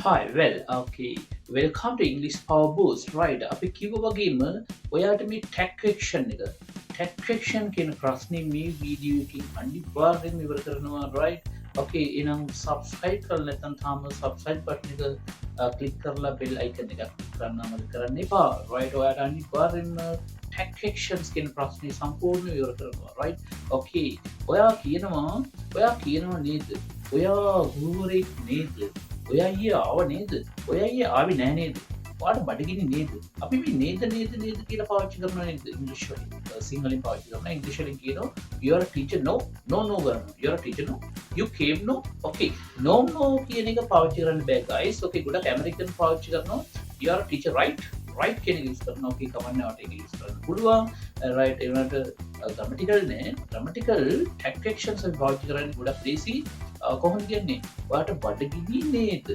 Hi, well, okay. Welcome to English Power Boost. Right. අපි කිව්ව වගේම ඔයාට මේ ටැක්වෙක්ෂන් එක ටැක්වෙක්ෂන් කියන ප්‍රශ්නේ මේ වීඩියෝ එකකින් අනිවාර්යෙන්ම ඉවර කරනවා. right. okay. එහෙනම් subscribe කරලා නැත්නම් තාම subscribe button එක click කරලා bell icon එක click කරන්න අමතක කරන්න එපා. right. ඔයාට අනිවාර්යෙන්ම ටැක්වෙක්ෂන්ස් කියන ප්‍රශ්නේ සම්පූර්ණව ඉවර කරනවා. right. okay. ඔයා කියනවා නේද? ඔයා ගුරුවරයෙක් නේද? ඔයා ඊයේ ආව නේද? ඔයා ඊයේ ආවේ නෑ නේද? ඔයාට බඩගිනි නේද? අපි මේ නේද කියලා පාවිච්චි කරනවා නේද ඉංග්‍රීසි වලින්. සිංහලෙන් පාවිච්චි කරනවා. ඉංග්‍රීසි වලින් කියනවා you are a teacher. No කරනවා. you are a teacher. No you came. No okay. No කියන එක පාවිච්චි කරන්න බෑ guys. okay. ගොඩක් ඇමරිකන් පාවිච්චි කරනවා you are a teacher, right. right කියන එක යූස් කරනවා. okay. කමන්නේ වට ඒක යූස් කරන්න පුළුවන්. right. ඒ වුණාට grammatical නේ. grammatical tactics අපි පාවිච්චි කරන්නේ ගොඩක් ලේසි. කොහොමද කියන්නේ? ඔයාට බඩගිනි නේද?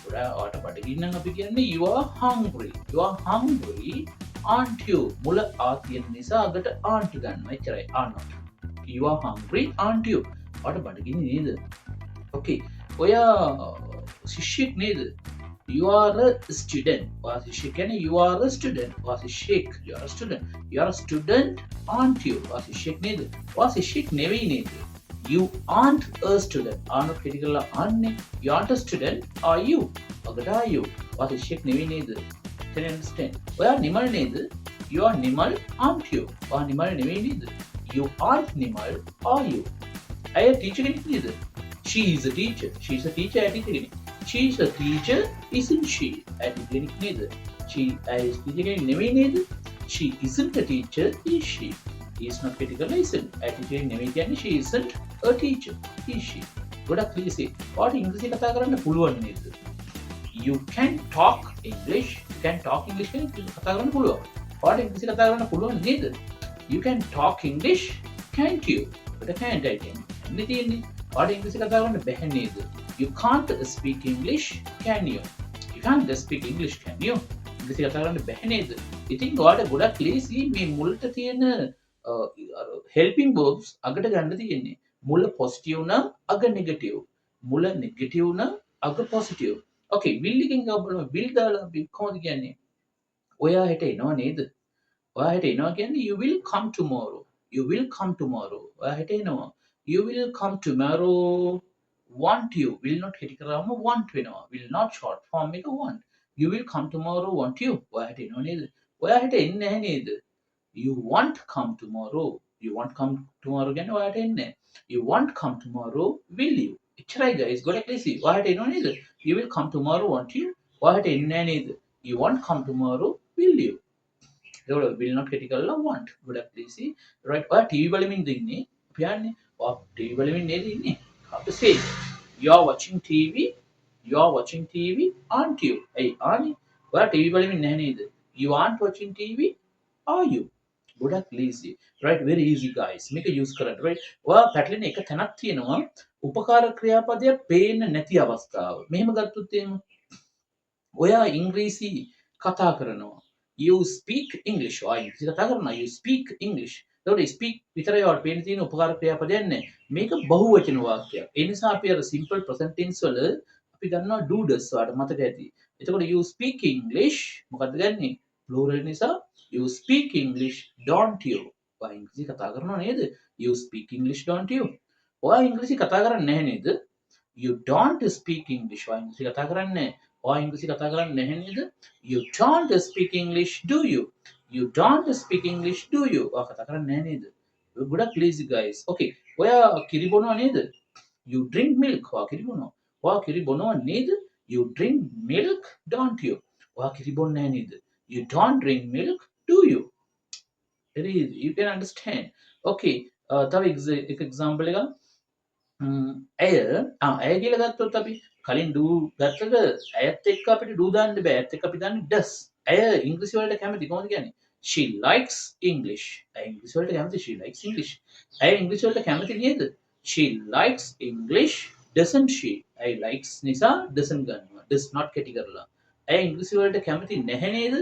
ඔයාට බඩගිනි නම් අපි කියන්නේ you are hungry. you are hungry aren't you? මුල ආ තියෙන නිසා අගට aren't ගන්නවා. එච්චරයි. are not. you are hungry aren't you? ඔයාට බඩගිනි නේද? okay. ඔයා ශිෂ්‍යෙක් නේද? you are a student. ඔයා ශිෂ්‍යෙක් කියන්නේ you are a student. ඔයා ශිෂ්‍යෙක්. you are a student. you are a student aren't you? ඔයා ශිෂ්‍යෙක් නේද? ඔයා ශිෂ්‍යෙක් නෙවෙයි නේද? You aren't a student. Aren't critical aren't. You aren't a student. Are you? What are you? What is shake nevi need? Can you understand? Where Nimal need? You are Nimal, aren't you? Or Nimal nevi need? You aren't Nimal, are you? I a teacher need. She is a teacher. She is a teacher at the She is a teacher, isn't she? At the clinic neither. She is teacher nevi need. She isn't a teacher, is she? He is not critical isn't. Attitude නෙමෙයි කියන්නේ she isn't a teacher. Is she? ගොඩක් ලීසි. ඔයාට ඉංග්‍රීසි කතා කරන්න පුළුවන් නේද? You can talk English. You can talk English කියන කතා කරන්න පුළුවන්. ඔයාට ඉංග්‍රීසි කතා කරන්න පුළුවන් නේද? You can talk English, can't you? ඔයාට can't I කියන්නේ. එන්නේ තියෙන්නේ. ඔයාට ඉංග්‍රීසි කතා කරන්න බැහැ නේද? You can't speak English, can you? You can't speak English, can you? ඉංග්‍රීසි කතා කරන්න බැහැ නේද? ඉතින් ඔයාට ගොඩක් ලීසි මේ මුලට තියෙන helping verbs අගට ගන්න තියෙන්නේ. මුල positive නම් අග negative. මුල negative නම් අග positive. okay. will එකෙන් ගාපුවම will දාලා අපි කොහොමද කියන්නේ? ඔයා හෙට එනවා නේද? ඔයා හෙට එනවා කියන්නේ you will come tomorrow. you will come tomorrow. ඔයා හෙට එනවා. you will come tomorrow. want you will not හෙට කරාම want වෙනවා. will not short form එක want. you will come tomorrow want you. ඔයා හෙට එනවා නේද? ඔයා හෙට එන්නේ නැහැ නේද? You won't come tomorrow. You won't come tomorrow again. ඔයාට එන්නේ. You won't come tomorrow, will you? එච්චරයි guys. ගොඩක් ලේසි. ඔයාට එනව නේද? You will come tomorrow, won't you? ඔයාට එන්නේ නැහැ නේද? You won't come tomorrow, will you? ඒකට will not critical ලා want. ගොඩක් ලේසි. right. ඔයා TV බලමින් ඉන්නේ. අපි යන්නේ. ඔයා TV බලමින් නේද ඉන්නේ? How to say? You are watching TV. You are watching TV, aren't you? Hey, aren't you? ඔයා TV බලමින් නැහැ නේද? You aren't watching TV, are you? ගොඩක් ලීසි. right. very easy guys. මේක use කරන්න. right. ඔයා පැටලෙන එක තැනක් තියෙනවා උපකාර ක්‍රියාපදය පේන්නේ නැති අවස්ථාව. මෙහෙම ගත්තොත් එහෙම ඔයා ඉංග්‍රීසි කතා කරනවා. you speak English. ඔයා ඉංග්‍රීසි කතා කරනවා. you speak English. ඒකට speak විතරයි ඔයාලට පේන්න තියෙන උපකාර ක්‍රියාපදයක් නැහැ. මේක බහුවචන වාක්‍යයක්. ඒ නිසා අපි අර simple present tense වල අපි ගන්නවා do does. ඔයාලට මතක ඇති. එතකොට you speak English මොකද්ද ගන්නේ? plural නිසා you speak English, don't you? ඔයා ඉංග්‍රීසි කතා කරනවා නේද? You speak English, don't you? ඔයා ඉංග්‍රීසි කතා කරන්නේ නැහැ නේද? You don't speak English. ඔයා ඉංග්‍රීසි කතා කරන්නේ නැහැ. ඔයා ඉංග්‍රීසි කතා කරන්නේ නැහැ නේද? You don't speak English, do you? You don't speak English, do you? ඔයා කතා කරන්නේ නැහැ නේද? ගොඩක් lazy guys. okay. ඔයා කිරි බොනවා නේද? You drink milk. ඔයා කිරි බොනවා. ඔයා කිරි බොනවා නේද? You drink milk, don't you? ඔයා කිරි බොන්නේ නැහැ නේද? You don't drink milk, do you? Very easy. You can understand. okay. තව එක example එක ඇය කියලා ගත්තොත් අපි කලින් do ගත්තක ඇයත් එක්ක අපිට do දාන්න බෑ. ඇයත් එක්ක අපි දාන්නේ does. ඇය ඉංග්‍රීසි වලට කැමති කොහොමද කියන්නේ? she likes English. ඇය ඉංග්‍රීසි වලට කැමති she likes English. ඇය ඉංග්‍රීසි වලට කැමති නේද? she likes English, doesn't she? ඇය likes නිසා doesn't ගන්නවා. does not කැටි කරලා. ඇය ඉංග්‍රීසි වලට කැමති නැහැ නේද?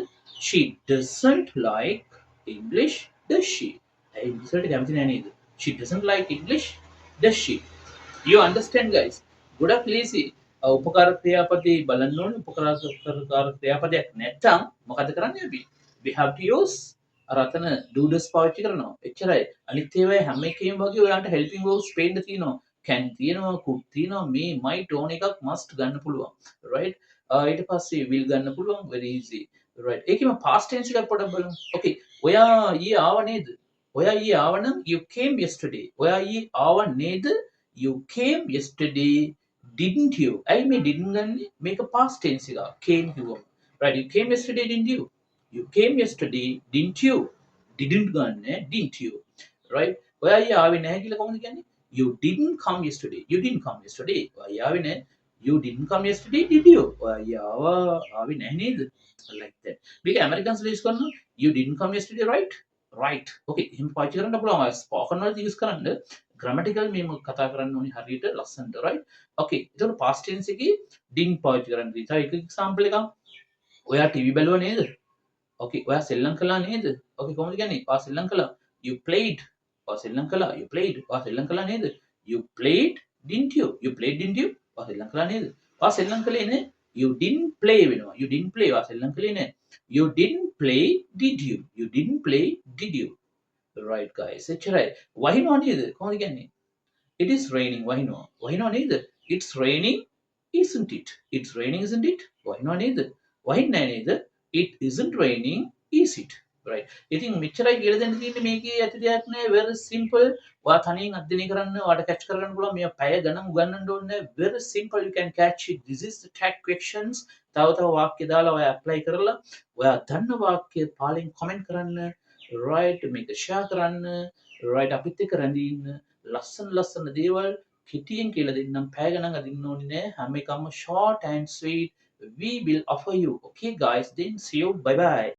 she doesn't like English, does she? ඇය ඉංග්‍රීසි වලට කැමති නැහැ නේද? she doesn't like English, does she? You understand guys? ගොඩක් ලේසි. උපකාර ක්‍රියාපදේ බලන්න ඕනේ. උපකාර ක්‍රියාපදයක් නැත්තම් මොකද කරන්නේ අපි? We have to use අර අතන do's පාවිච්චි කරනවා. එච්චරයි. අනිත් ඒවායේ හැම එකේම වගේ ඔයාලට helping verbs පේන්න තියෙනවා. can තියෙනවා, could තියෙනවා, may, might ඕන එකක් must ගන්න පුළුවන්. right? ඊට පස්සේ will ගන්න පුළුවන් very easy. right? ඒකෙම past tense එකක් පොඩ්ඩක් බලමු. okay. ඔයා ඊයේ ආව නේද? ඔයා ඊයේ ආව නම් you came yesterday. ඔයා ඊයේ ආව නේද? You came yesterday. Didn't you? ඇයි මේ didn't ගන්නේ? මේක past tense එක. came කිව්වම. right? You came yesterday, didn't you? You came yesterday, didn't you? Didn't ගන්න didn't you? right? ඔයා ඊයේ ආවේ නැහැ කියලා කොහොමද කියන්නේ? You didn't come yesterday. You didn't come yesterday. ඔයා ආවේ නැහැ. You didn't come yesterday, did you? ඔයා ඊයේ ආවේ නැහැ නේද? like that. මේක ඇමරිකන්ස් ලා යූස් කරනවා. You didn't come yesterday, right? right. okay. එහෙම පාවිච්චි කරන්න පුළුවන්. ස්පෝකන් වලදී යූස් කරන්න grammatical මේම කතා කරන්න ඕනේ හරියට ලස්සනට right? okay. ඒතකොට past tense එකේ didn't පාවිච්චි කරන්න. තව එක example එකක්. ඔයා ටීවී බැලුවා නේද? okay. ඔයා සෙල්ලම් කළා නේද? okay. කොහොමද කියන්නේ? ඔයා සෙල්ලම් කළා. You played. ඔයා සෙල්ලම් කළා. You played. ඔයා සෙල්ලම් කළා නේද? You played, didn't you? You played, didn't you? ඔයා සෙල්ලම් කළා නේද? ඔයා සෙල්ලම් කළේ නේ? You didn't play වෙනවා. You didn't play. ඔයා සෙල්ලම් කළේ නේ? You didn't play, did you? You didn't play, did you? right guys. එච්චරයි. වහිනවා නේද? කොහොමද කියන්නේ? It is raining. වහිනවා. වහිනවා නේද? It's raining, isn't it? It's raining, isn't it? වහිනවා නේද? වහින්නේ නැහැ නේද? It isn't raining, is it? right. ඉතින් මෙච්චරයි කියලා දෙන්න තියෙන්නේ මේකේ ඇති දෙයක් නෑ. very simple. ඔයා තනියෙන් අධ්‍යයනය කරන්න, ඔයාට catch කරගන්න පුළුවන්. මේ පැය ගණන් උගන්වන්න ඕනේ. very simple, you can catch it. this is the tag questions. තව වාක්‍ය දාලා ඔයා apply කරලා ඔයා දන්න වාක්‍ය පාලින් comment කරන්න. right. මේක share කරන්න. right. අපිත් එක්ක රැඳී ඉන්න. ලස්සන දේවල් කෙටියෙන් කියලා දෙන්නම්. පැය ගණන් අදින්න ඕනේ නෑ. හැම එකම short and sweet. We will offer you. okay guys, then see you. Bye bye.